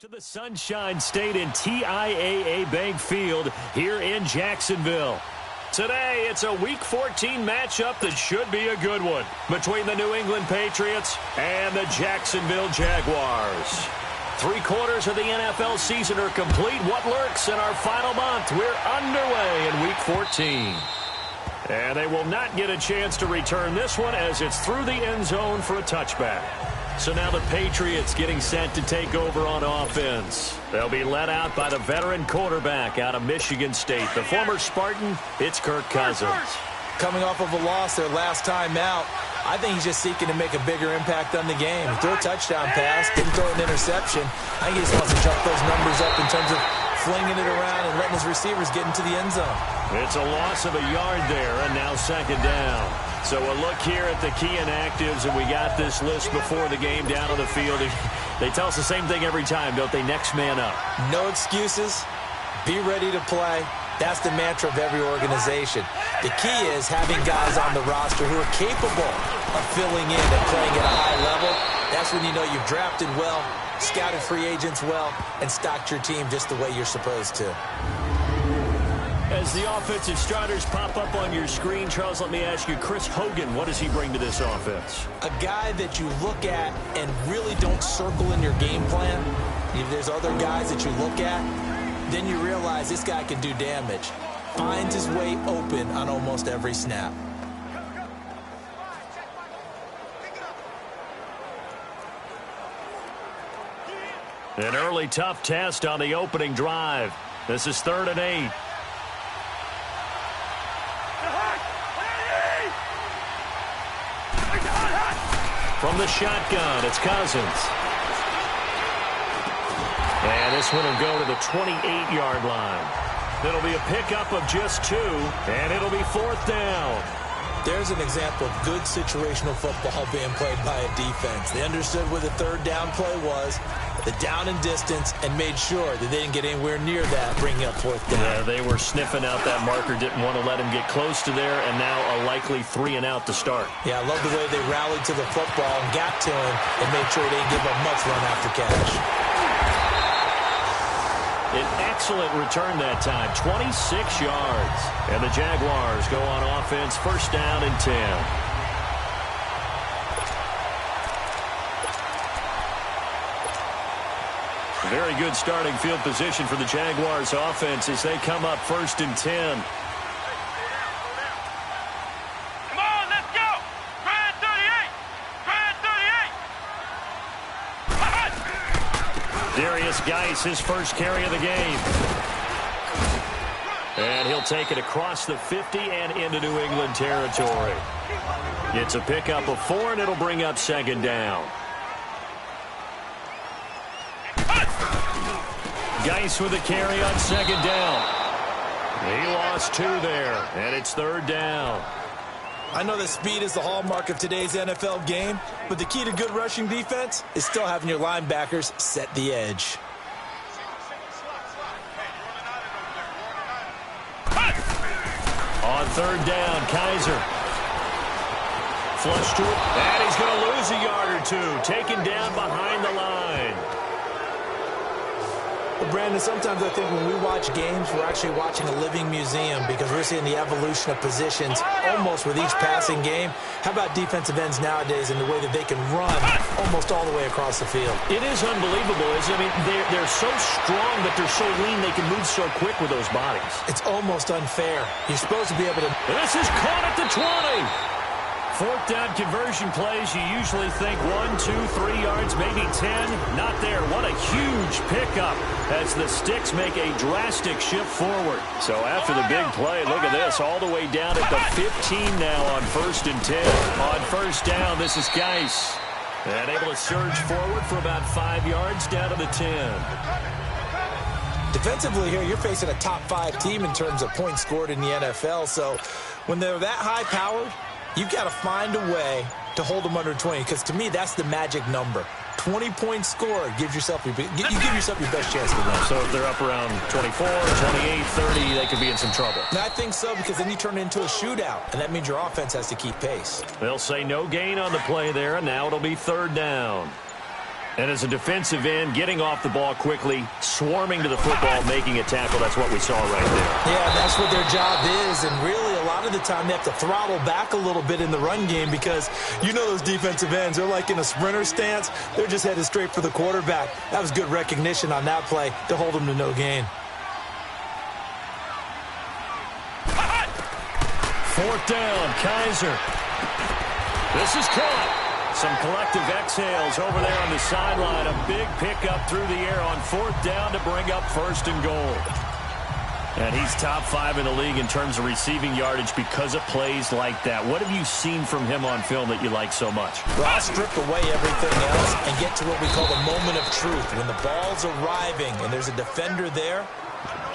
To the Sunshine State and TIAA Bank Field here in Jacksonville. Today, it's a Week 14 matchup that should be a good one between the New England Patriots and the Jacksonville Jaguars. 3/4 of the NFL season are complete. What lurks in our final month? We're underway in Week 14. And they will not get a chance to return this one as it's through the end zone for a touchback. So now the Patriots getting set to take over on offense. They'll be led out by the veteran quarterback out of Michigan State. The former Spartan, it's Kirk Cousins. Coming off of a loss their last time out, I think he's just seeking to make a bigger impact on the game. He threw a touchdown pass, didn't throw an interception. I think he just wants to jump those numbers up in terms of flinging it around and letting his receivers get into the end zone. It's a loss of a yard there, and now second down. So a look here at the key inactives, and we got this list before the game down on the field. They tell us the same thing every time, don't they? Next man up. No excuses. Be ready to play. That's the mantra of every organization. The key is having guys on the roster who are capable of filling in and playing at a high level. That's when you know you've drafted well, scouted free agents well, and stocked your team just the way you're supposed to. As the offensive starters pop up on your screen, Charles, let me ask you, Chris Hogan, what does he bring to this offense? A guy that you look at and really don't circle in your game plan. If there's other guys that you look at, then you realize this guy can do damage. Finds his way open on almost every snap. An early tough test on the opening drive. This is 3rd and 8. From the shotgun, it's Cousins. And this one will go to the 28-yard line. It'll be a pickup of just 2, and it'll be 4th down. There's an example of good situational football being played by a defense. They understood where the 3rd down play was, the down and distance, and made sure that they didn't get anywhere near that, bringing up 4th down. Yeah, they were sniffing out that marker, didn't want to let him get close to there, and now a likely 3 and out to start. Yeah, I love the way they rallied to the football and got to him and made sure they didn't give up much run after catch. An excellent return that time, 26 yards. And the Jaguars go on offense, 1st down and 10. Very good starting field position for the Jaguars offense as they come up 1st and 10. Come on, let's go! Grand 38! Grand 38! Darius Geis, his first carry of the game. And he'll take it across the 50 and into New England territory. It's a pickup of 4, and it'll bring up 2nd down. Geis with a carry on 2nd down. He lost 2 there, and it's 3rd down. I know that speed is the hallmark of today's NFL game, but the key to good rushing defense is still having your linebackers set the edge. On 3rd down, Kaiser. Flush to it, and he's going to lose a yard or 2, taken down behind the line. Well, Brandon, sometimes I think when we watch games, we're actually watching a living museum because we're seeing the evolution of positions almost with each passing game. How about defensive ends nowadays and the way that they can run almost all the way across the field? It is unbelievable, isn't it? I mean, they're so strong, but they're so lean, they can move so quick with those bodies. It's almost unfair. You're supposed to be able to... This is caught at the 20. 4th down conversion plays, you usually think 1, 2, 3 yards, maybe 10. Not there. What a huge pickup as the Sticks make a drastic shift forward. So after the big play, look at this, all the way down at the 15 now on 1st and 10. On 1st down, this is Geis. And able to surge forward for about 5 yards down to the 10. Defensively here, you're facing a top 5 team in terms of points scored in the NFL. So when they're that high-powered, you've got to find a way to hold them under 20, because to me, that's the magic number. 20 points scored gives yourself you give yourself your best chance to win. So if they're up around 24, 28, 30, they could be in some trouble. And I think so, because then you turn it into a shootout, and that means your offense has to keep pace. They'll say no gain on the play there, and now it'll be 3rd down. And as a defensive end, getting off the ball quickly, swarming to the football, making a tackle, that's what we saw right there. Yeah, that's what their job is, and really a lot of the time they have to throttle back a little bit in the run game because you know those defensive ends, they're like in a sprinter stance. They're just headed straight for the quarterback. That was good recognition on that play to hold them to no gain. Fourth down, Kaiser. This is caught. Some collective exhales over there on the sideline. A big pickup through the air on fourth down to bring up first and goal. And he's top 5 in the league in terms of receiving yardage because of plays like that. What have you seen from him on film that you like so much? Well, I'll strip away everything else and get to what we call the moment of truth. When the ball's arriving and there's a defender there,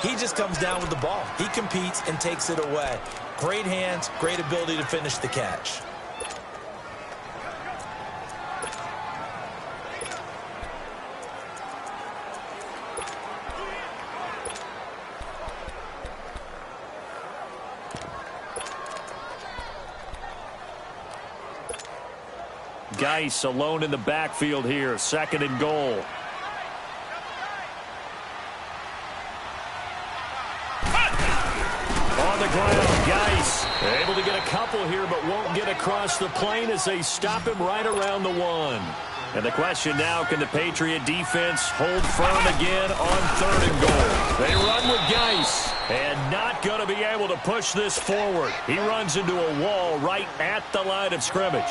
he just comes down with the ball. He competes and takes it away. Great hands, great ability to finish the catch. Geis alone in the backfield here, second and goal. On the ground, Geis able to get a couple here, but won't get across the plane as they stop him right around the 1. And the question now, can the Patriot defense hold firm again on third and goal? They run with Geis, and not going to be able to push this forward. He runs into a wall right at the line of scrimmage.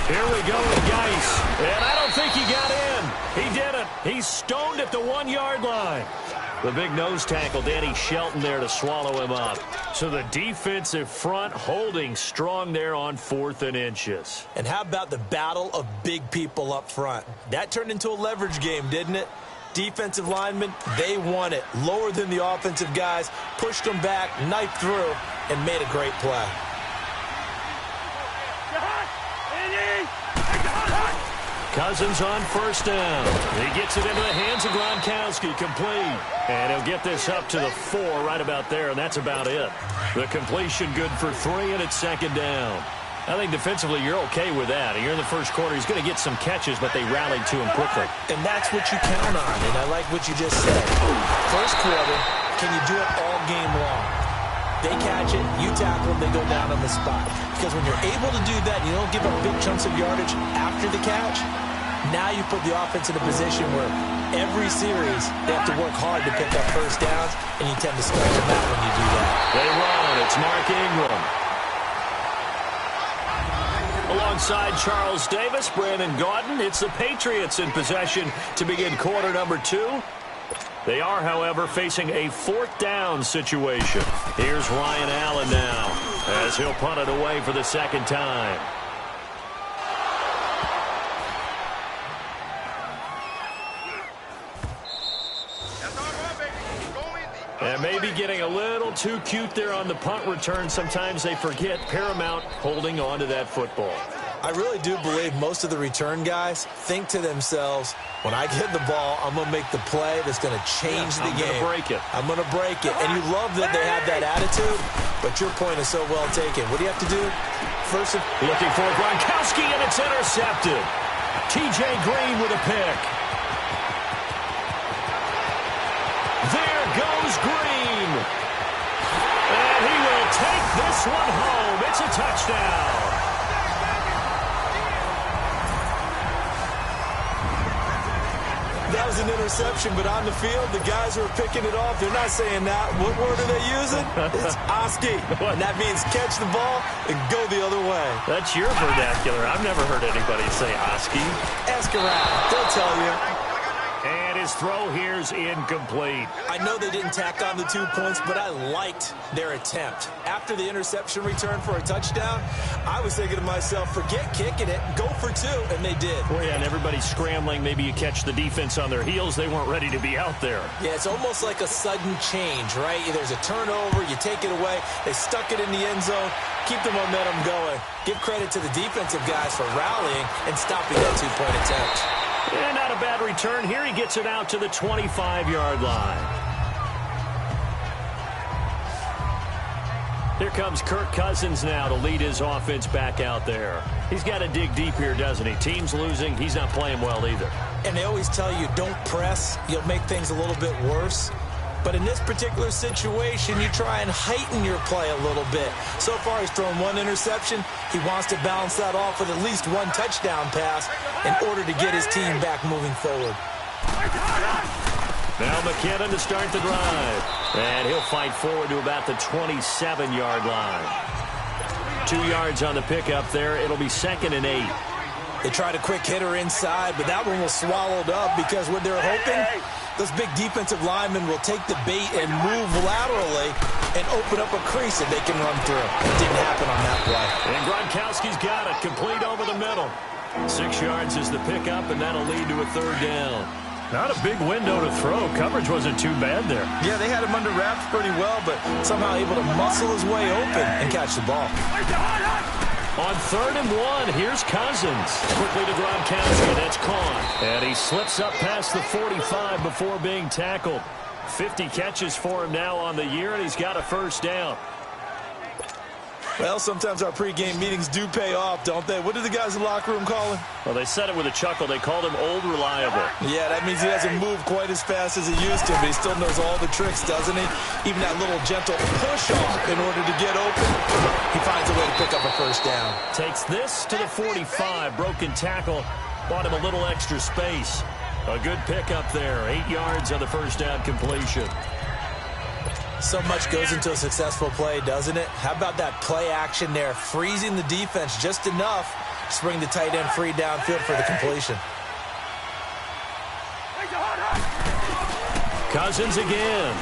Here we go with Geis, and I don't think he got in. He didn't. He's stoned at the 1-yard line. The big nose tackle, Danny Shelton, there to swallow him up. So the defensive front holding strong there on 4th and inches. And how about the battle of big people up front? That turned into a leverage game, didn't it? Defensive linemen, they won it. Lower than the offensive guys, pushed them back, knifed through, and made a great play. Cousins on first down. He gets it into the hands of Gronkowski, complete. And he'll get this up to the 4 right about there, and that's about it. The completion good for 3, and it's second down. I think defensively you're okay with that. You're in the first quarter. He's going to get some catches, but they rallied to him quickly. And that's what you count on, and I like what you just said. First quarter, can you do it all game long? They catch it, you tackle them, they go down on the spot. Because when you're able to do that, you don't give up big chunks of yardage after the catch, now you put the offense in a position where every series they have to work hard to pick up first downs, and you tend to start them out when you do that. They run. It's Mark Ingram. Alongside Charles Davis, Brandon Gaudin, it's the Patriots in possession to begin quarter number 2. They are, however, facing a 4th down situation. Here's Ryan Allen now as he'll punt it away for the second time. And maybe getting a little too cute there on the punt return. Sometimes they forget paramount holding on to that football. I really do believe most of the return guys think to themselves, when I get the ball, I'm going to make the play that's going to change the game. I'm going to break it. I'm going to break it. And you love that they have that attitude, but your point is so well taken. What do you have to do? First, looking for Gronkowski, and it's intercepted. T.J. Green with a pick. There goes Green. And he will take this one home. It's a touchdown. That was an interception, but on the field, the guys who are picking it off, they're not saying that. What word are they using? It's Oski. And that means catch the ball and go the other way. That's your vernacular. I've never heard anybody say Oski. Ask around. They'll tell you. And his throw here's incomplete. I know they didn't tack on the 2 points, but I liked their attempt. After the interception return for a touchdown, I was thinking to myself, forget kicking it, go for 2, and they did. Well, yeah, and everybody's scrambling. Maybe you catch the defense on their heels. They weren't ready to be out there. Yeah, it's almost like a sudden change, right? There's a turnover, you take it away, they stuck it in the end zone, keep the momentum going. Give credit to the defensive guys for rallying and stopping that 2-point attempt. Yeah, not a bad return. Here he gets it out to the 25-yard line. Here comes Kirk Cousins now to lead his offense back out there. He's got to dig deep here, doesn't he? Team's losing. He's not playing well either. And they always tell you, don't press. You'll make things a little bit worse. But in this particular situation, you try and heighten your play a little bit. So far, he's thrown one interception. He wants to balance that off with at least one touchdown pass in order to get his team back moving forward. Now McKinnon to start the drive. And he'll fight forward to about the 27-yard line. 2 yards on the pickup there. It'll be 2nd and 8. They tried a quick hitter inside, but that one was swallowed up because what they're hoping, those big defensive linemen will take the bait and move laterally and open up a crease that they can run through. It didn't happen on that play. And Gronkowski's got it, complete over the middle. 6 yards is the pickup, and that'll lead to a 3rd down. Not a big window to throw. Coverage wasn't too bad there. Yeah, they had him under wraps pretty well, but somehow able to muscle his way open and catch the ball. On 3rd and 1, here's Cousins. Quickly to Gronkowski, that's caught. And he slips up past the 45 before being tackled. 50 catches for him now on the year, and he's got a 1st down. Well, sometimes our pregame meetings do pay off, don't they? What do the guys in the locker room call him? Well, they said it with a chuckle. They called him Old Reliable. Yeah, that means he doesn't move quite as fast as he used to, but he still knows all the tricks, doesn't he? Even that little gentle push-off in order to get open. He finds a way to pick up a 1st down. Takes this to the 45. Broken tackle. Bought him a little extra space. A good pickup there. 8 yards on the 1st down completion. So much goes into a successful play, doesn't it? How about that play action there, freezing the defense just enough to bring the tight end free downfield for the completion. Cousins again.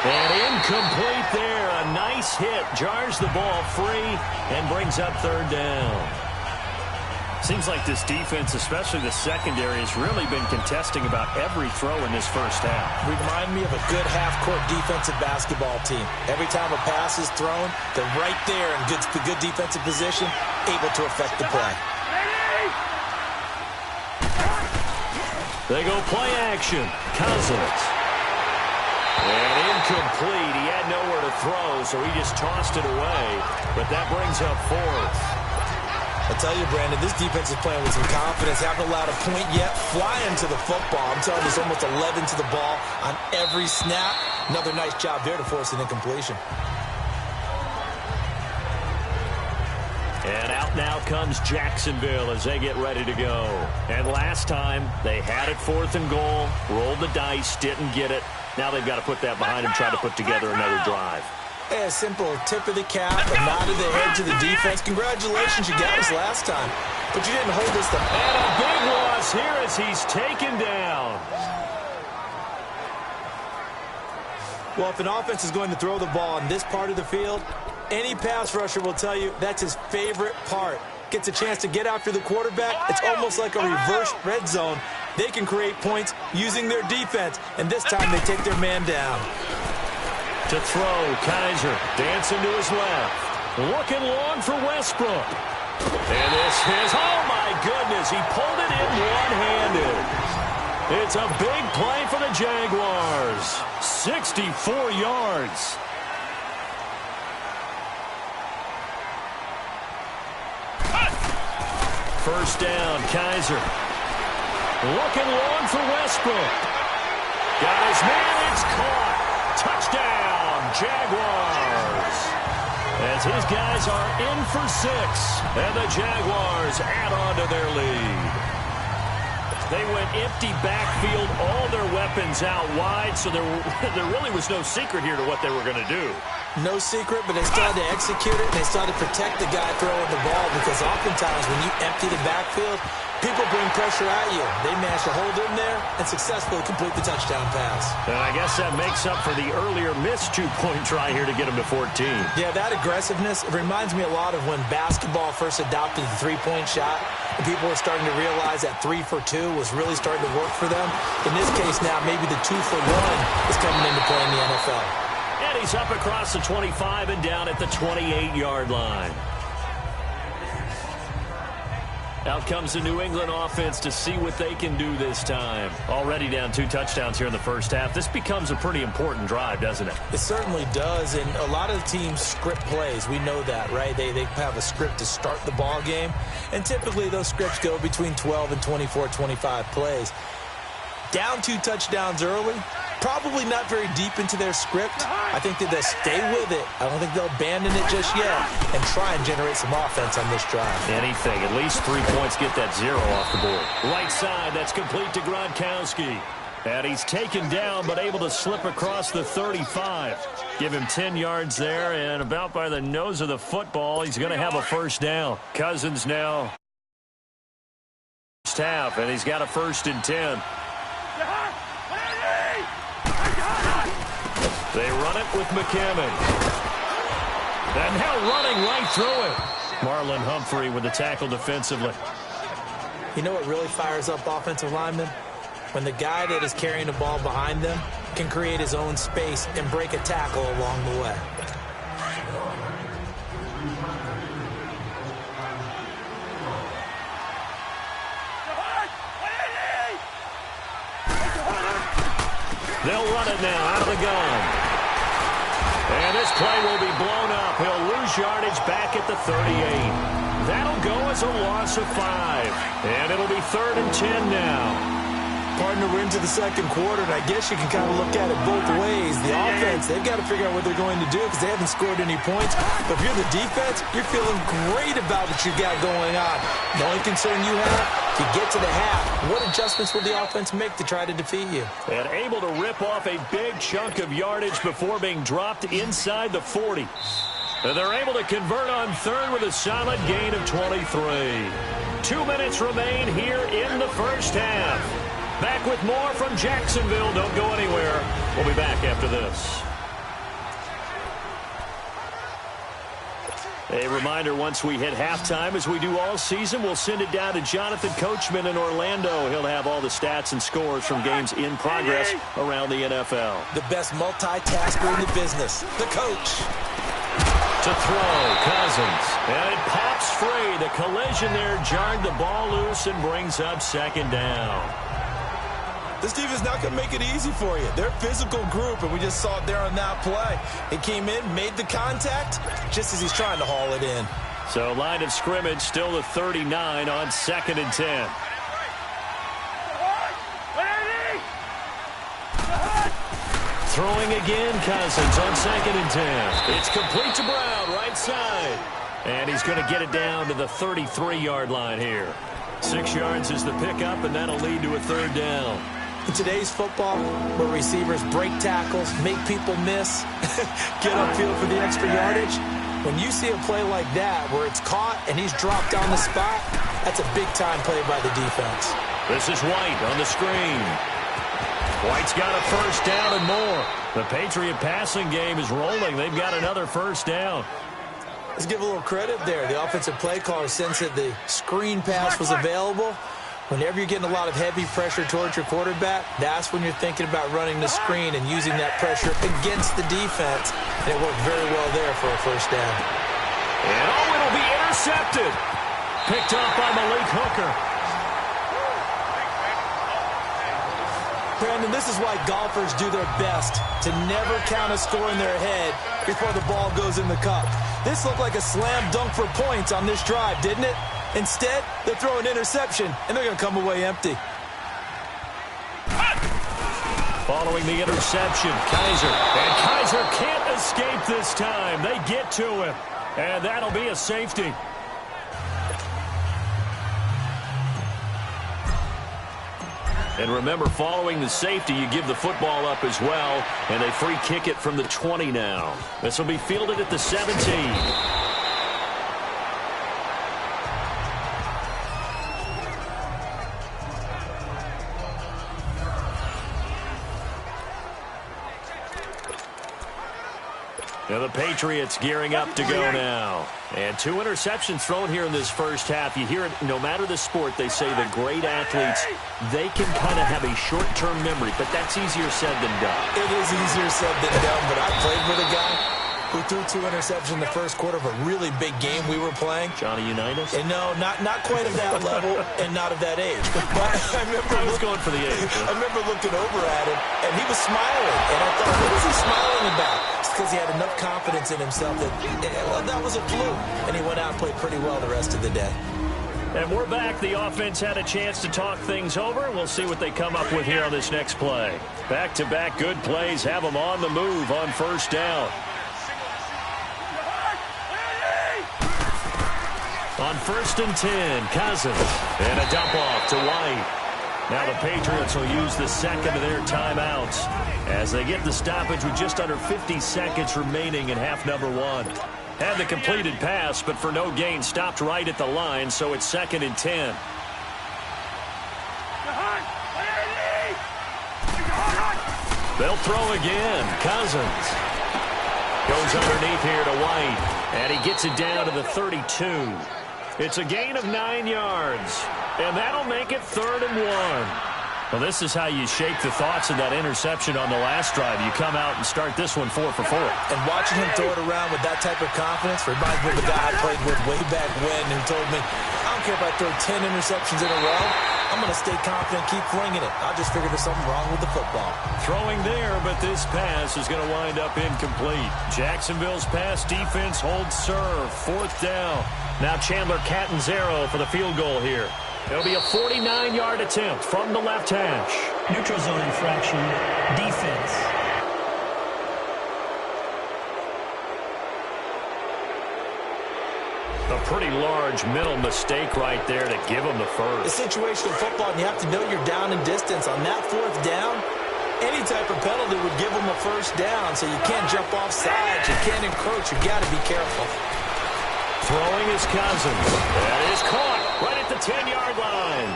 And incomplete there. A nice hit. Jars the ball free and brings up 3rd down. Seems like this defense, especially the secondary, has really been contesting about every throw in this 1st half. Remind me of a good half-court defensive basketball team. Every time a pass is thrown, they're right there in good defensive position, able to affect the play. They go play action. Cousins. And incomplete. He had nowhere to throw, so he just tossed it away. But that brings up 4th. I tell you, Brandon, this defense is playing with some confidence. Haven't allowed a point yet. Flying to the football. I'm telling you, it's almost 11 to the ball on every snap. Another nice job there to force an incompletion. And out now comes Jacksonville as they get ready to go. And last time, they had it 4th and goal, rolled the dice, didn't get it. Now they've got to put that behind them, try to put together another drive. A simple tip of the cap, a nod of the head to the defense. Congratulations, you got us last time, but you didn't hold us the... And a big loss here as he's taken down. Well, if an offense is going to throw the ball in this part of the field, any pass rusher will tell you that's his favorite part. Gets a chance to get after the quarterback. It's almost like a reverse red zone. They can create points using their defense, and this time they take their man down. To throw, Kaiser dancing to his left. Looking long for Westbrook. And this is, oh my goodness, he pulled it in one-handed. It's a big play for the Jaguars. 64 yards. First down, Kaiser. Looking long for Westbrook. Got his man, it's caught. Touchdown, Jaguars. As his guys are in for 6, and the Jaguars add on to their lead. They went empty backfield, all their weapons out wide, so there really was no secret here to what they were going to do. No secret, but they still had to execute it, and they still had to protect the guy throwing the ball, because oftentimes when you empty the backfield, people bring pressure at you. They managed to hold in there and successfully complete the touchdown pass. And I guess that makes up for the earlier missed 2-point try here to get him to 14. Yeah, that aggressiveness, it reminds me a lot of when basketball first adopted the 3-point shot, and people were starting to realize that 3 for 2 was really starting to work for them. In this case now, maybe the 2 for 1 is coming into play in the NFL. And he's up across the 25 and down at the 28-yard line. Out comes the New England offense to see what they can do this time. Already down 2 touchdowns here in the first half. This becomes a pretty important drive, doesn't it? It certainly does, and a lot of teams script plays. We know that, right? They have a script to start the ball game, and typically those scripts go between 12 and 24, 25 plays. Down 2 touchdowns early, probably not very deep into their script. I think that they'll stay with it. I don't think they'll abandon it just yet and try and generate some offense on this drive. Anything. At least 3 points get that 0 off the board. Right side, that's complete to Gronkowski. And he's taken down but able to slip across the 35. Give him 10 yards there, and about by the nose of the football, he's going to have a first down. Cousins now. First half, and he's got a 1st and 10. They run it with McCammon. And now running right through it. Marlon Humphrey with the tackle defensively. You know what really fires up offensive linemen? When the guy that is carrying the ball behind them can create his own space and break a tackle along the way. They'll run it now out of the gun. And this play will be blown up. He'll lose yardage back at the 38. That'll go as a loss of 5. And it'll be 3rd and 10 now. Partner, we're into the second quarter, and I guess you can kind of look at it both ways. The offense, they've got to figure out what they're going to do because they haven't scored any points. But if you're the defense, you're feeling great about what you got going on. The only concern you have, if you get to the half, what adjustments will the offense make to try to defeat you? And able to rip off a big chunk of yardage before being dropped inside the 40. And they're able to convert on 3rd with a solid gain of 23. 2 minutes remain here in the first half. Back with more from Jacksonville. Don't go anywhere. We'll be back after this. A reminder, once we hit halftime, as we do all season, we'll send it down to Jonathan Coachman in Orlando. He'll have all the stats and scores from games in progress around the NFL. The best multitasker in the business, the coach. To throw, Cousins. And it pops free. The collision there jarred the ball loose and brings up 2nd down. This defense is not going to make it easy for you. They're a physical group, and we just saw it there on that play. He came in, made the contact, just as he's trying to haul it in. So line of scrimmage still the 39 on 2nd and 10. Throwing again, Cousins on 2nd and 10. It's complete to Brown, right side. And he's going to get it down to the 33-yard line here. 6 yards is the pickup, and that'll lead to a 3rd down. In today's football, where receivers break tackles, make people miss, get upfield for the extra yardage, when you see a play like that where it's caught and he's dropped on the spot, that's a big-time play by the defense. This is White on the screen. White's got a 1st down and more. The Patriot passing game is rolling. They've got another 1st down. Let's give a little credit there. The offensive play caller sensed that the screen pass was available. Whenever you're getting a lot of heavy pressure towards your quarterback, that's when you're thinking about running the screen and using that pressure against the defense. And it worked very well there for a 1st down. And it'll be intercepted. Picked up by Malik Hooker. Brandon, this is why golfers do their best to never count a score in their head before the ball goes in the cup. This looked like a slam dunk for points on this drive, didn't it? Instead, they throw an interception, and they're going to come away empty. Following the interception, Kaiser. And Kaiser can't escape this time. They get to him, and that'll be a safety. And remember, following the safety, you give the football up as well, and they free kick it from the 20 now. This will be fielded at the 17. Now the Patriots gearing up to go now. And 2 interceptions thrown here in this first half. You hear it, no matter the sport, they say the great athletes, they can kind of have a short-term memory, but that's easier said than done. It is easier said than done, but I played with a guy who threw 2 interceptions in the first quarter of a really big game we were playing. Johnny Unitas? And no, not quite at that level and not of that age. But I was going for the age. I remember looking over at him, and he was smiling. And I thought, what was he smiling about? It's because he had enough confidence in himself that was a fluke. And he went out and played pretty well the rest of the day. And we're back. The offense had a chance to talk things over. We'll see what they come up with here on this next play. Back-to-back good plays have them on the move on first down. On 1st and 10, Cousins. And a dump off to White. Now the Patriots will use the second of their timeouts as they get the stoppage with just under 50 seconds remaining in half number 1. Had the completed pass, but for no gain, stopped right at the line, so it's 2nd and 10. They'll throw again. Cousins goes underneath here to White, and he gets it down to the 32. It's a gain of 9 yards, and that'll make it 3rd and 1. Well, this is how you shake the thoughts of that interception on the last drive. You come out and start this one 4 for 4. And watching him throw it around with that type of confidence reminds me of the guy I played with way back when who told me, I don't care if I throw 10 interceptions in a row. I'm going to stay confident, keep flinging it. I just figured there's something wrong with the football. Throwing there, but this pass is going to wind up incomplete. Jacksonville's pass defense holds serve. 4th down. Now Chandler Catanzaro for the field goal here. It'll be a 49-yard attempt from the left hash. Neutral zone infraction, defense. A pretty large mental mistake right there to give him the first. The situation in football, and you have to know you're down in distance. On that 4th down, any type of penalty would give them a 1st down, so you can't jump off sides. You can't encroach. You got to be careful. Throwing is Cousins. That is caught right at the 10-yard line.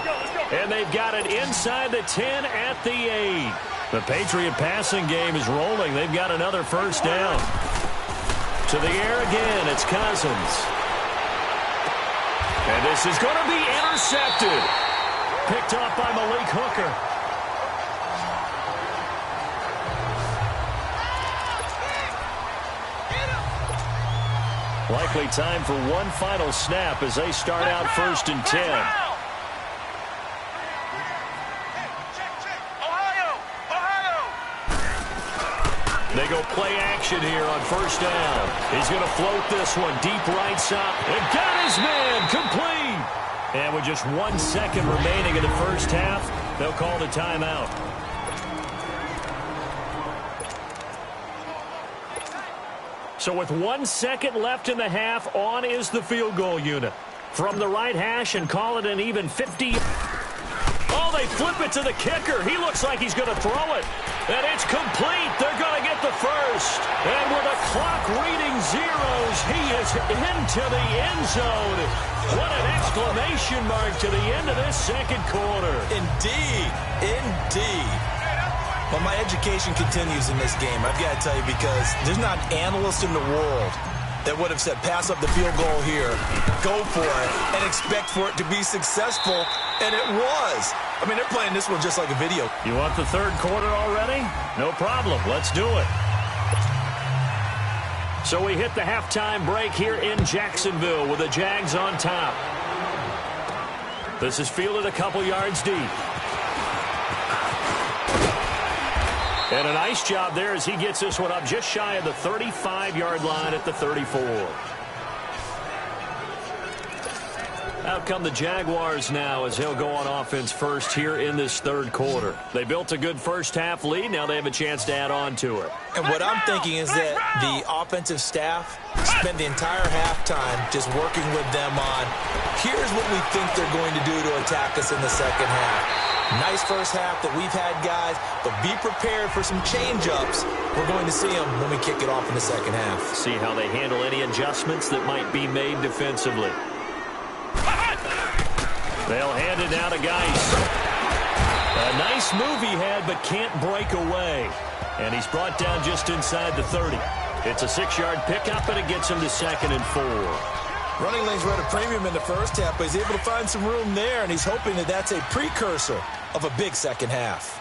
And they've got it inside the 10 at the 8. The Patriot passing game is rolling. They've got another 1st down. To the air again, it's Cousins. And this is going to be intercepted. Picked off by Malik Hooker. Likely time for one final snap as they start out 1st and 10. They go play action here on 1st down. He's going to float this one deep right side. And got his man complete. And with just 1 second remaining in the first half, they'll call the timeout. So with 1 second left in the half, on is the field goal unit. From the right hash and call it an even 50. Oh, they flip it to the kicker. He looks like he's going to throw it. And it's complete. They're going to get the first. And with the clock reading zeros, he is into the end zone. What an exclamation mark to the end of this second quarter. Indeed. Indeed. Well, my education continues in this game, I've got to tell you, because there's not an analyst in the world that would have said pass up the field goal here, go for it, and expect for it to be successful, and it was. I mean, they're playing this one just like a video. You want the 3rd quarter already? No problem. Let's do it. So we hit the halftime break here in Jacksonville with the Jags on top. This is fielded a couple yards deep. And a nice job there as he gets this one up just shy of the 35-yard line at the 34. Out come the Jaguars now as they'll go on offense first here in this 3rd quarter. They built a good first half lead. Now they have a chance to add on to it. And what I'm thinking is that the offensive staff spent the entire halftime just working with them on, here's what we think they're going to do to attack us in the second half. Nice first half that we've had, guys, but be prepared for some change-ups. We're going to see them when we kick it off in the second half. See how they handle any adjustments that might be made defensively. They'll hand it down to Geis. A nice move he had, but can't break away. And he's brought down just inside the 30. It's a 6-yard pickup, and it gets him to 2nd and 4. Running lanes were at a premium in the first half, but he's able to find some room there, and he's hoping that that's a precursor of a big second half.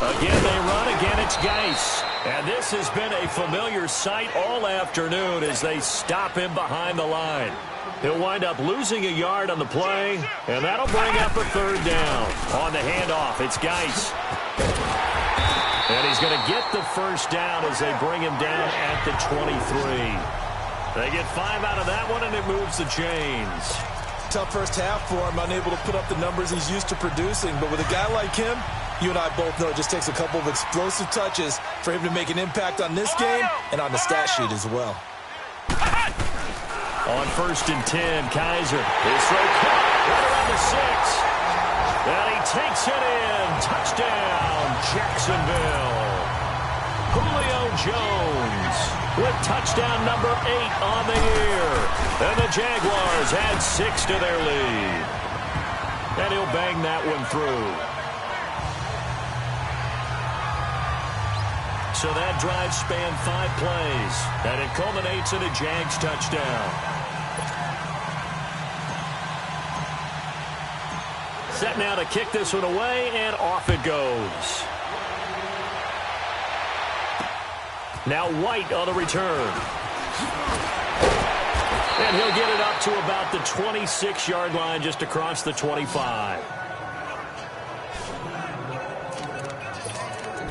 Again, they run. Again, it's Geis. And this has been a familiar sight all afternoon as they stop him behind the line. He'll wind up losing a yard on the play, and that'll bring up a third down. On the handoff, it's Geis. And he's going to get the first down as they bring him down at the 23. They get 5 out of that one, and it moves the chains. Tough first half for him, unable to put up the numbers he's used to producing. But with a guy like him, you and I both know it just takes a couple of explosive touches for him to make an impact on this game and on the stat sheet as well. On 1st and 10, Kaiser. His throw caught right around the 6. And he takes it in. Touchdown, Jacksonville. Julio Jones with touchdown number 8 on the year. And the Jaguars add 6 to their lead. And he'll bang that one through. So that drive spanned 5 plays. And it culminates in a Jags touchdown. Set now to kick this one away, and off it goes. Now White on the return. And he'll get it up to about the 26-yard line, just across the 25.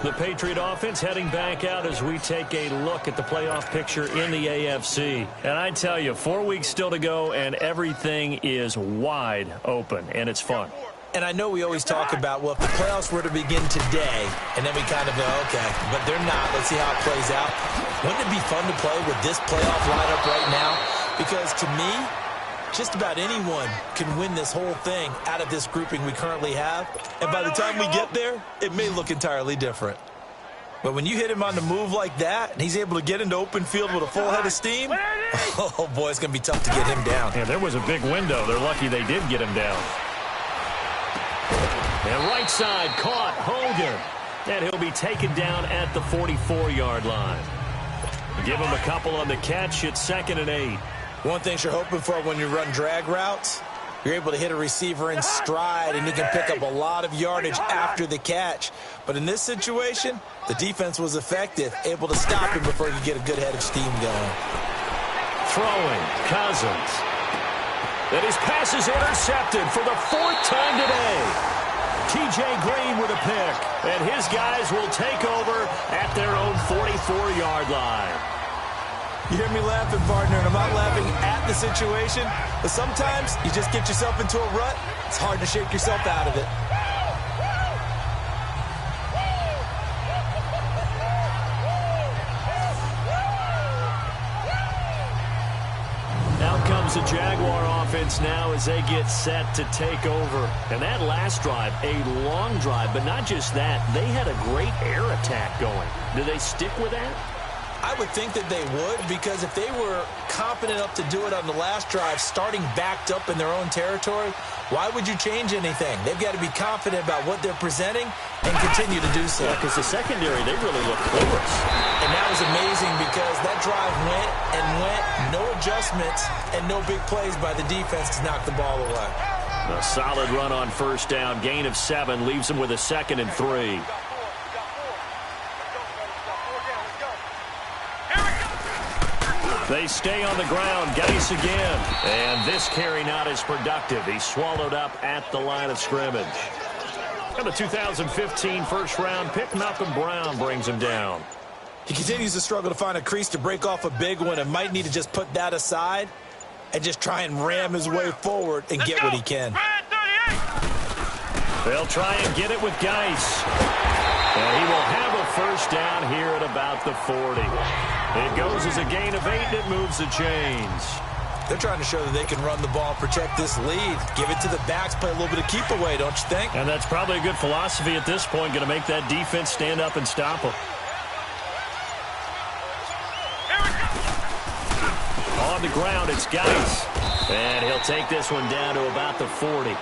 The Patriot offense heading back out as we take a look at the playoff picture in the AFC. And I tell you, 4 weeks still to go, and everything is wide open, and it's fun. And I know we always talk about, well, if the playoffs were to begin today, and then we kind of go, okay, but they're not. Let's see how it plays out. Wouldn't it be fun to play with this playoff lineup right now? Because to me, just about anyone can win this whole thing out of this grouping we currently have. And by the time we get there, it may look entirely different. But when you hit him on the move like that, and he's able to get into open field with a full head of steam, oh, boy, it's going to be tough to get him down. Yeah, there was a big window. They're lucky they did get him down. And right side caught Hogan. And he'll be taken down at the 44-yard line. Give him a couple on the catch. It's 2nd and 8. One thing you're hoping for when you run drag routes, you're able to hit a receiver in stride, and you can pick up a lot of yardage after the catch. But in this situation, the defense was effective, able to stop him before you get a good head of steam going. Throwing, Cousins. And his pass is intercepted for the 4th time today. T.J. Green with a pick, and his guys will take over at their own 44-yard line. You hear me laughing, partner, and I'm not laughing at the situation, but sometimes you just get yourself into a rut. It's hard to shake yourself out of it. Out comes the Jaguar offense now as they get set to take over. And that last drive, a long drive, but not just that. They had a great air attack going. Do they stick with that? I would think that they would, because if they were confident enough to do it on the last drive, starting backed up in their own territory, why would you change anything? They've got to be confident about what they're presenting and continue to do so. Yeah, because the secondary, they really look porous. And that was amazing because that drive went and went, no adjustments, and no big plays by the defense to knock the ball away. A solid run on 1st down, gain of 7, leaves them with a 2nd and 3. They stay on the ground. Geis again. And this carry not as productive. He's swallowed up at the line of scrimmage. And the 2015 first-round pick, Malcolm Brown, brings him down. He continues to struggle to find a crease to break off a big one and might need to just put that aside and just try and ram his way forward and get what he can. They'll try and get it with Geis. And he will have a first down here at about the 40. It goes as a gain of 8, and it moves the chains. They're trying to show that they can run the ball, protect this lead, give it to the backs, play a little bit of keep away, don't you think? And that's probably a good philosophy at this point, going to make that defense stand up and stop them. On the ground, it's Geis. And he'll take this one down to about the 40.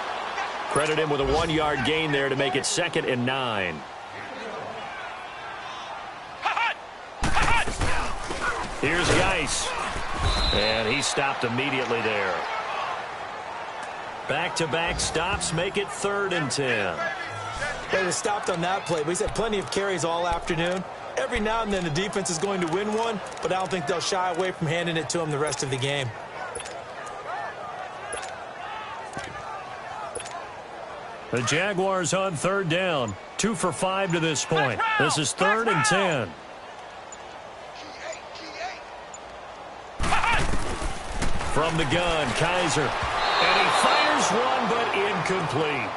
Credit him with a 1-yard gain there to make it 2nd and 9. Here's Geis. And he stopped immediately there. Back-to-back stops make it 3rd and 10. He was stopped on that play, but he's had plenty of carries all afternoon. Every now and then the defense is going to win one, but I don't think they'll shy away from handing it to him the rest of the game. The Jaguars on third down. 2 for 5 to this point. This is 3rd and 10. From the gun, Kaiser. And he fires one, but incomplete.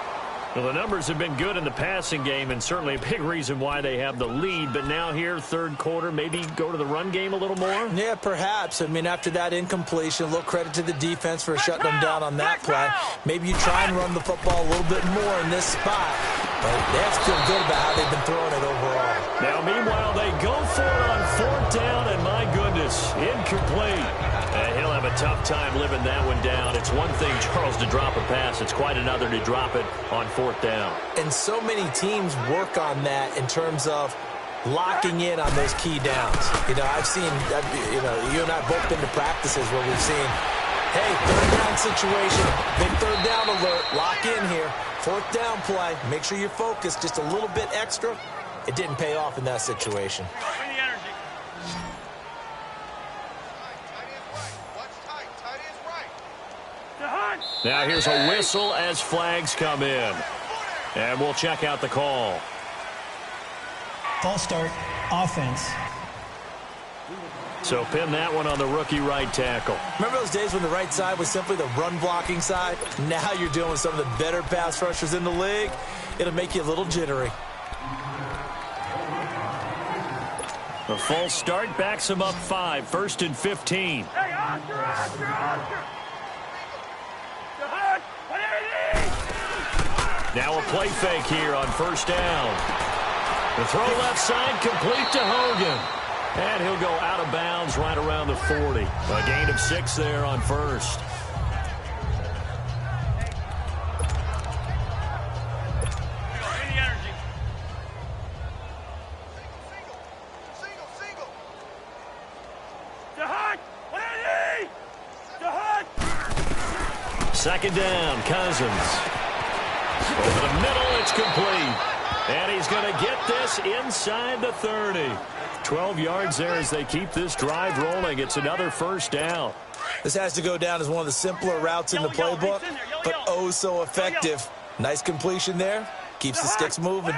Well, the numbers have been good in the passing game, and certainly a big reason why they have the lead. But now here, third quarter, maybe go to the run game a little more? Yeah, perhaps. I mean, after that incompletion, a little credit to the defense for shutting them down on that play. Maybe you try and run the football a little bit more in this spot. But they have to feel good about how they've been throwing it overall. Now, meanwhile, they go for it on 4th down, and my goodness, incomplete. He'll have a tough time living that one down. It's one thing, Charles, to drop a pass. It's quite another to drop it on 4th down. And so many teams work on that in terms of locking in on those key downs. You know, I've seen, you and I both been to practices where we've seen, hey, 3rd down situation, big 3rd down alert, lock in here. 4th down play, make sure you're focused just a little bit extra. It didn't pay off in that situation. Bring the energy. Now here's a whistle as flags come in. And we'll check out the call. False start, offense. So pin that one on the rookie right tackle. Remember those days when the right side was simply the run-blocking side? Now you're dealing with some of the better pass rushers in the league. It'll make you a little jittery. The false start backs him up 5, 1st and 15. Hey, Oscar! Now a play fake here on 1st down. The throw left side complete to Hogan. And he'll go out of bounds right around the 40. A gain of 6 there on 1st. Bring the energy. Second down, Cousins. Over the middle, it's complete. And he's going to get this inside the 30. 12 yards there as they keep this drive rolling. It's another 1st down. This has to go down as one of the simpler routes in the playbook, but oh so effective. Nice completion there. Keeps the sticks moving.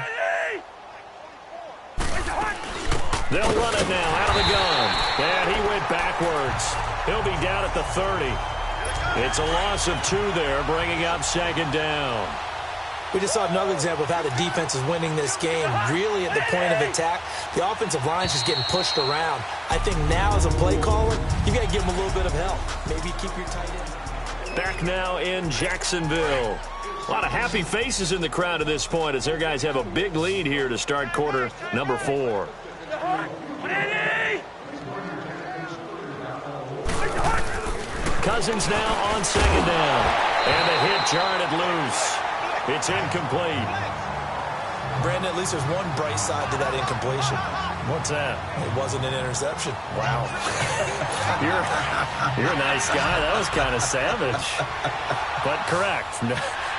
They'll run it now out of the gun. And he went backwards. He'll be down at the 30. It's a loss of 2 there, bringing up 2nd down. We just saw another example of how the defense is winning this game. Really at the point of attack, the offensive line's just getting pushed around. I think now as a play caller, you got to give them a little bit of help. Maybe keep your tight end. Back now in Jacksonville. A lot of happy faces in the crowd at this point as their guys have a big lead here to start quarter number 4. Cousins now on 2nd down. And the hit jarred loose. It's incomplete. Brandon, at least there's one bright side to that incompletion. What's that? It wasn't an interception. Wow. You're a nice guy. That was kind of savage. But correct.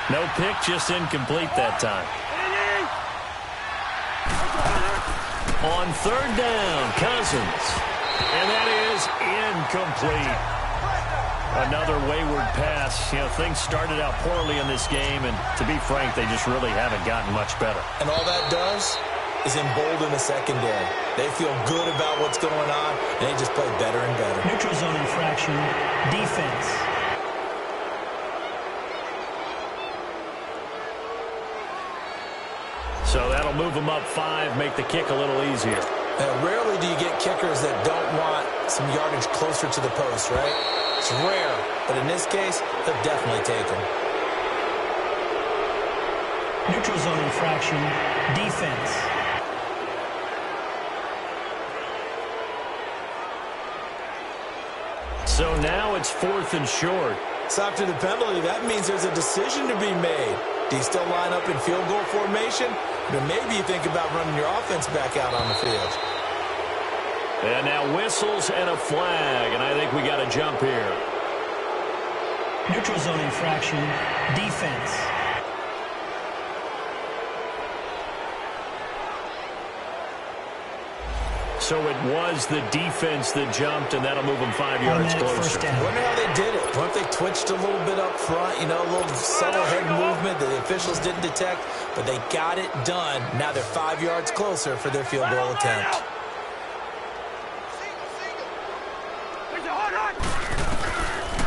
No pick, just incomplete that time. On 3rd down, Cousins. And that is incomplete. Another wayward pass. You know, things started out poorly in this game, and to be frank, they just really haven't gotten much better. And all that does is embolden the secondary. They feel good about what's going on, and they just play better and better. Neutral zone infraction, defense. So that'll move them up 5, make the kick a little easier. Now, rarely do you get kickers that don't want some yardage closer to the post, right? It's rare, but in this case, they'll definitely take them. Neutral zone infraction, defense. So now it's 4th and short. So after the penalty, that means there's a decision to be made. Do you still line up in field goal formation? Then maybe you think about running your offense back out on the field. And now whistles and a flag, and I think we got a jump here. Neutral zone infraction, defense. So it was the defense that jumped, and that'll move them 5 yards closer. I wonder how they did it. What if they twitched a little bit up front, a little subtle head movement that the officials didn't detect, but they got it done. Now they're 5 yards closer for their field goal attempt.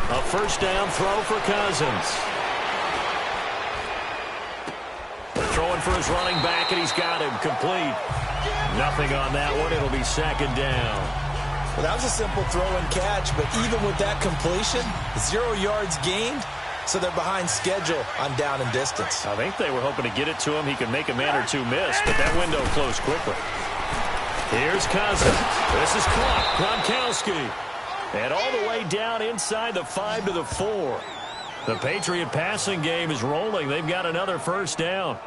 A first down throw for Cousins. Throwing for his running back, and he's got him complete. Nothing on that one. It'll be second down. Well, that was a simple throw and catch, but even with that completion, 0 yards gained, so they're behind schedule on down and distance. I think they were hoping to get it to him. He could make a man or two miss, but that window closed quickly. Here's Cousins. This is caught. Gronkowski. And all the way down inside the 5 to the 4. The Patriot passing game is rolling. They've got another first down.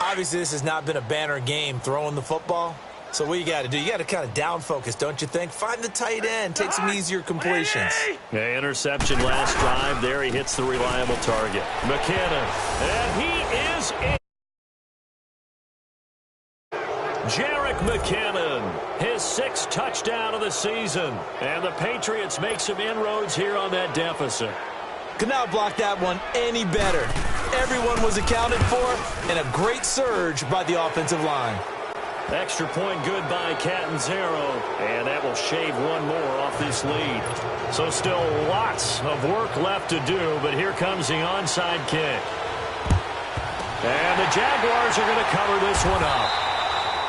Obviously, this has not been a banner game throwing the football. So what you got to do, you got to kind of down focus, don't you think? Find the tight end, take some easier completions. Yeah, interception last drive. There he hits the reliable target. McKinnon. And he is in. Jerick McKinnon, his 6th touchdown of the season. And the Patriots make some inroads here on that deficit. Could not block that one any better. Everyone was accounted for, and a great surge by the offensive line. Extra point good by Catanzaro, and that will shave one more off this lead. So still lots of work left to do, but here comes the onside kick. And the Jaguars are going to cover this one up.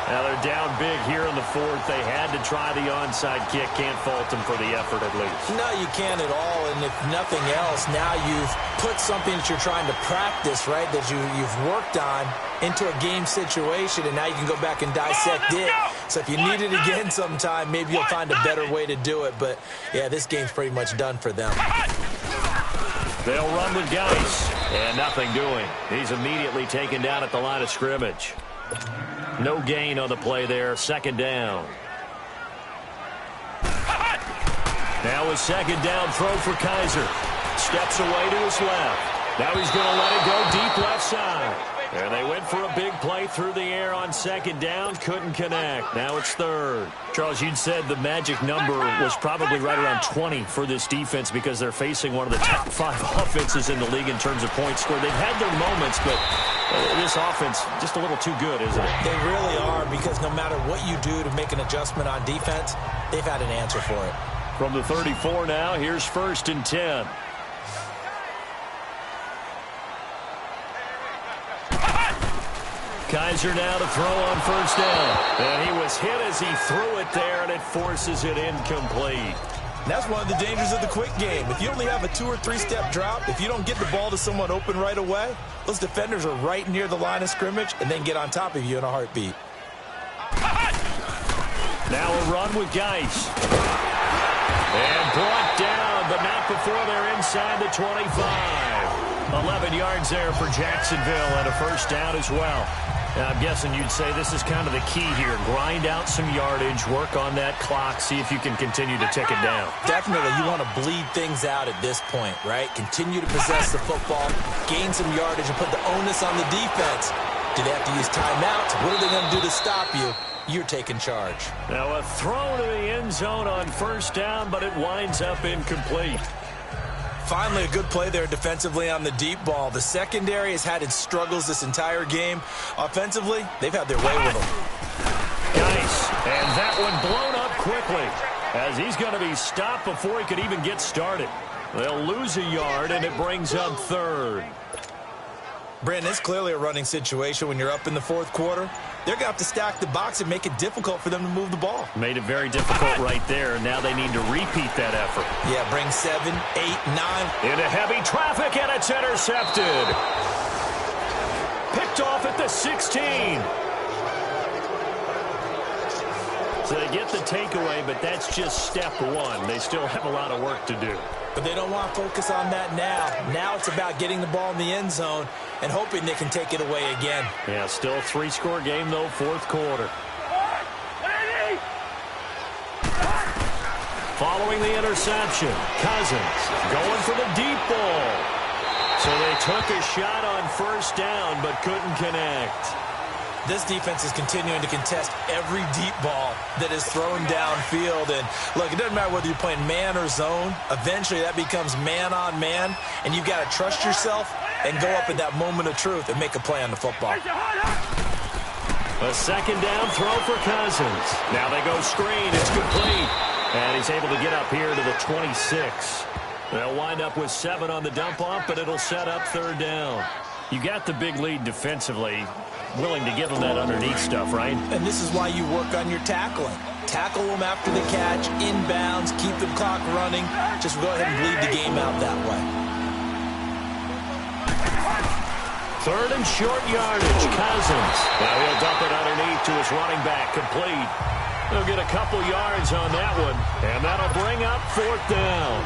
Now they're down big here in the 4th. They had to try the onside kick. Can't fault them for the effort at least. No, you can't at all. And if nothing else, now you've put something that you're trying to practice, right, that you've worked on into a game situation, and now you can go back and dissect it. So if you need it again sometime, maybe you'll find a better way to do it. But, yeah, this game's pretty much done for them. They'll run with Geis, and nothing doing. He's immediately taken down at the line of scrimmage. No gain on the play there. Second down. Now a second down throw for Kaiser. Steps away to his left. Now he's going to let it go deep left side. And they went for a big play through the air on second down. Couldn't connect. Now it's third. Charles, you'd said the magic number was probably right around 20 for this defense because they're facing one of the top 5 offenses in the league in terms of points scored. They've had their moments, but this offense just a little too good, isn't it? They really are, because no matter what you do to make an adjustment on defense, they've had an answer for it. From the 34 now, here's 1st and 10. Kaiser now to throw on first down. And he was hit as he threw it there, and it forces it incomplete. And that's one of the dangers of the quick game. If you only have a 2- or 3-step drop, if you don't get the ball to someone open right away, those defenders are right near the line of scrimmage and then get on top of you in a heartbeat. Now a run with Geis. And brought down, but not before they're inside the 25. 11 yards there for Jacksonville, and a first down as well. Now, I'm guessing you'd say this is kind of the key here. Grind out some yardage, work on that clock, see if you can continue to tick it down. Definitely. You want to bleed things out at this point, right? Continue to possess the football, gain some yardage, and put the onus on the defense. Do they have to use timeouts? What are they going to do to stop you? You're taking charge. Now a throw to the end zone on first down, but it winds up incomplete. Finally, a good play there defensively on the deep ball. The secondary has had its struggles this entire game. Offensively, they've had their way with them. Geis, and that one blown up quickly as he's going to be stopped before he could even get started. They'll lose a yard, and it brings up third. Brandon, it's clearly a running situation when you're up in the 4th quarter. They're going to have to stack the box and make it difficult for them to move the ball. Made it very difficult right there. Now they need to repeat that effort. Yeah, bring 7, 8, 9. Into heavy traffic, and it's intercepted. Picked off at the 16. So they get the takeaway, but that's just step one. They still have a lot of work to do. But they don't want to focus on that now. Now it's about getting the ball in the end zone and hoping they can take it away again. Yeah, still a 3-score game, though, 4th quarter. Following the interception, Cousins going for the deep ball. So they took a shot on first down, but couldn't connect. This defense is continuing to contest every deep ball that is thrown downfield. And look, it doesn't matter whether you're playing man or zone. Eventually that becomes man on man, and you've got to trust yourself and go up at that moment of truth and make a play on the football. A second down throw for Cousins. Now they go screen. It's complete. And he's able to get up here to the 26. They'll wind up with 7 on the dump-off, but it'll set up third down. You got the big lead defensively. Willing to give them that underneath stuff, right? And this is why you work on your tackling. Tackle them after the catch, inbounds, keep the clock running. Just go ahead and bleed the game out that way. Third and short yardage, Cousins. Now he'll dump it underneath to his running back, complete. They'll get a couple yards on that one, and that'll bring up fourth down.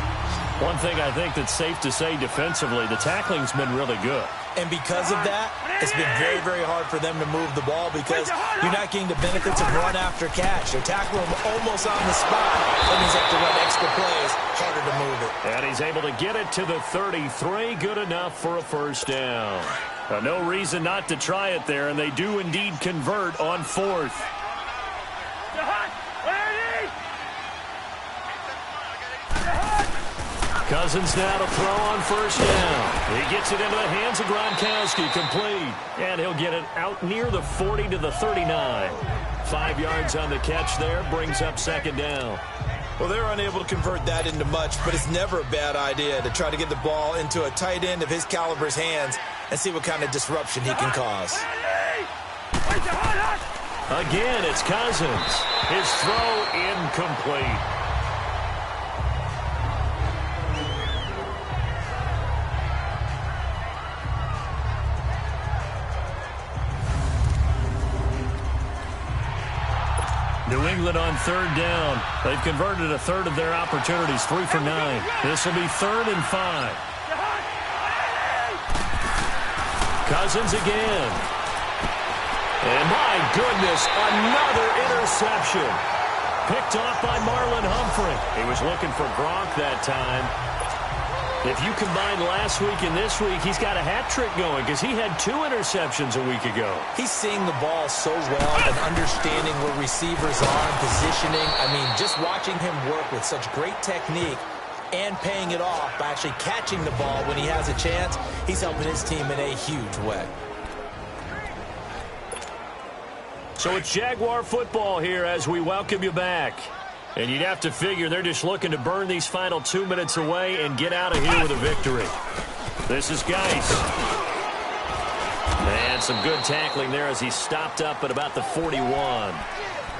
One thing I think that's safe to say defensively, the tackling's been really good. And because of that, it's been very, very hard for them to move the ball because you're not getting the benefits of run after catch. They're tackling them almost on the spot. That means they have to run extra plays, harder to move it. And he's able to get it to the 33, good enough for a first down. No reason not to try it there, and they do indeed convert on fourth. Cousins now to throw on first down. He gets it into the hands of Gronkowski, complete. And he'll get it out near the 40 to the 39. 5 yards on the catch there, brings up second down. Well, they're unable to convert that into much, but it's never a bad idea to try to get the ball into a tight end of his caliber's hands and see what kind of disruption he can cause. Again, it's Cousins. His throw incomplete. New England on third down. They've converted a third of their opportunities, 3 for 9. This will be 3rd and 5. Cousins again. And my goodness, another interception. Picked off by Marlon Humphrey. He was looking for Gronk that time. If you combine last week and this week, he's got a hat trick going because he had 2 interceptions a week ago. He's seeing the ball so well and understanding where receivers are and positioning. I mean, just watching him work with such great technique and paying it off by actually catching the ball when he has a chance, he's helping his team in a huge way. So it's Jaguar football here as we welcome you back. And you'd have to figure they're just looking to burn these final 2 minutes away and get out of here with a victory. This is Geis. And some good tackling there as he stopped up at about the 41.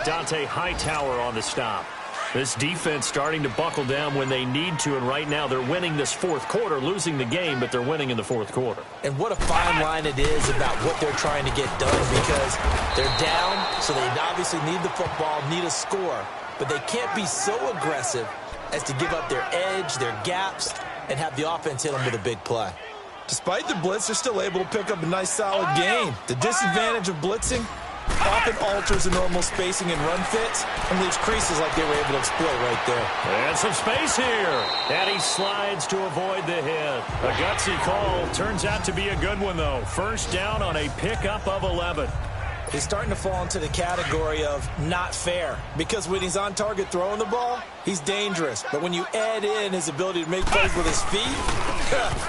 Dante Hightower on the stop. This defense starting to buckle down when they need to, and right now they're winning this fourth quarter, losing the game, but they're winning in the fourth quarter. And what a fine line it is about what they're trying to get done because they're down, so they obviously need the football, need a score. But they can't be so aggressive as to give up their edge, their gaps, and have the offense hit them with a big play. Despite the blitz, they're still able to pick up a nice, solid gain. The disadvantage of blitzing often alters the normal spacing and run fits and leaves creases like they were able to exploit right there. And some space here. And he slides to avoid the hit. A gutsy call. Turns out to be a good one, though. First down on a pickup of 11. He's starting to fall into the category of not fair because when he's on target throwing the ball, he's dangerous. But when you add in his ability to make plays with his feet,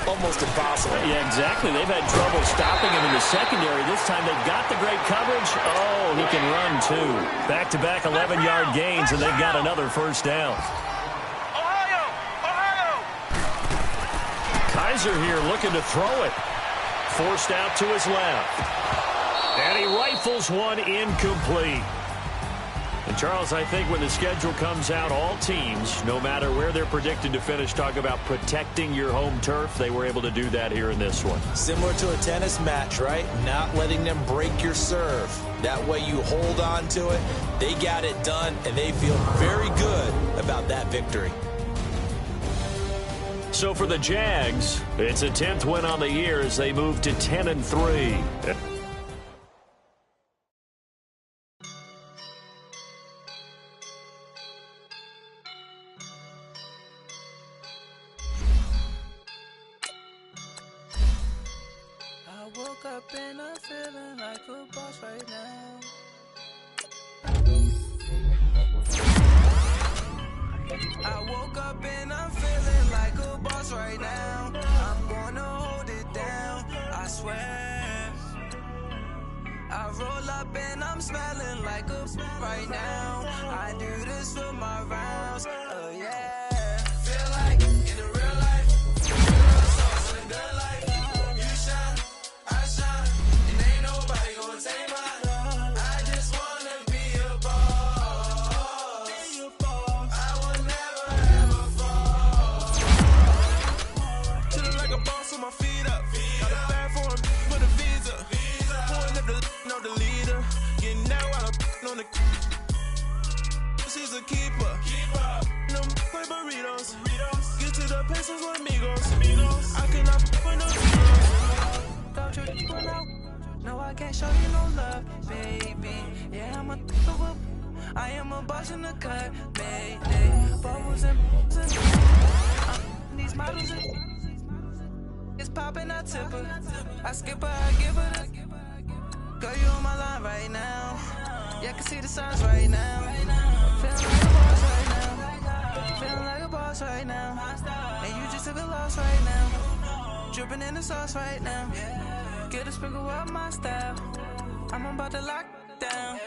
almost impossible. Yeah, exactly. They've had trouble stopping him in the secondary. This time they've got the great coverage. Oh, he can run, too. Back-to-back 11-yard gains, and they've got another first down. Ohio! Kaiser here looking to throw it. Forced out to his left. And he rifles one incomplete. And, Charles, I think when the schedule comes out, all teams, no matter where they're predicted to finish, talk about protecting your home turf. They were able to do that here in this one. Similar to a tennis match, right? Not letting them break your serve. That way you hold on to it. They got it done, and they feel very good about that victory. So for the Jags, it's a 10th win on the year as they move to 10-3. up and I'm feeling like a boss right now. I woke up and I'm feeling like a boss right now. I'm gonna hold it down, I swear. I roll up and I'm smelling like a right now. I do this for my rounds, oh yeah. Feel like in the real life, real sauce in the good life. You shine, I shine, and ain't nobody gonna take mine. I just wanna be a boss. I will never ever fall. Chillin' like a boss with my feet up. Got a bag for him with a visa. Pulling up the know the leader. Getting out while I'm on the. She's a keeper. No play burritos. Get to the pesos with amigos. I cannot with no zeros. Don't you run out? No, I can't show you no love, baby. Yeah, I'm a whoop. I am a boss in the cut, baby. Bubbles and these models it's popping, I tip her. I skip her, I give her the. Girl, you on my line right now. Yeah, I can see the signs right now. Feeling like a boss right now. Feeling like a boss right now. And you just took a loss right now. Dripping in the sauce right now. Get a sprinkle up my style. I'm about to lock down.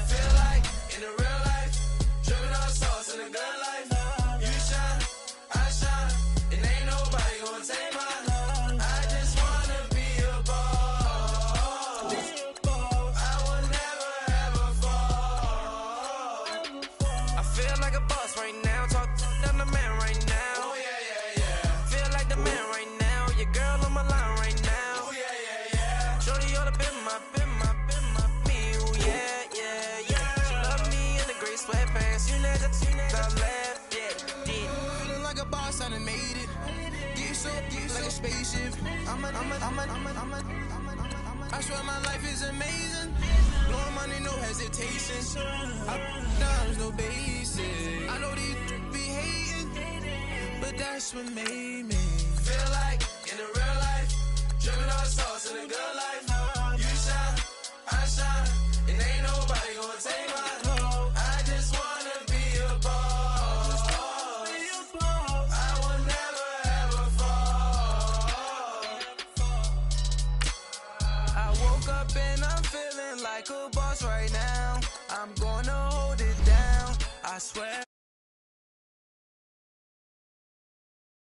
Feel like in the real life, dripping on sauce in the good life. You shine, I shine, and ain't nobody gonna take mine. I just wanna be a boss. I will never ever fall. I feel like a boss right now. Talk to the man right now. Oh yeah, yeah, yeah. Feel like the man right now. Your girl on my line right now. Oh yeah, yeah, yeah. Shorty oughta been my me. Oh yeah, yeah, yeah. She love me in the gray sweatpants. You never I left, yeah. Feeling like a boss, I done made it. Get so like a spaceship. I swear my life is amazing. Blowing money, no hesitation. There's no basic. I know these be hating, but that's what made me feel like in the real life, dripping on sauce in the good life. You shine, I shine, and ain't nobody gonna take mine. I just wanna be a boss. I will never ever fall. I woke up and I'm feeling like a boss right now. I'm gonna hold it down, I swear.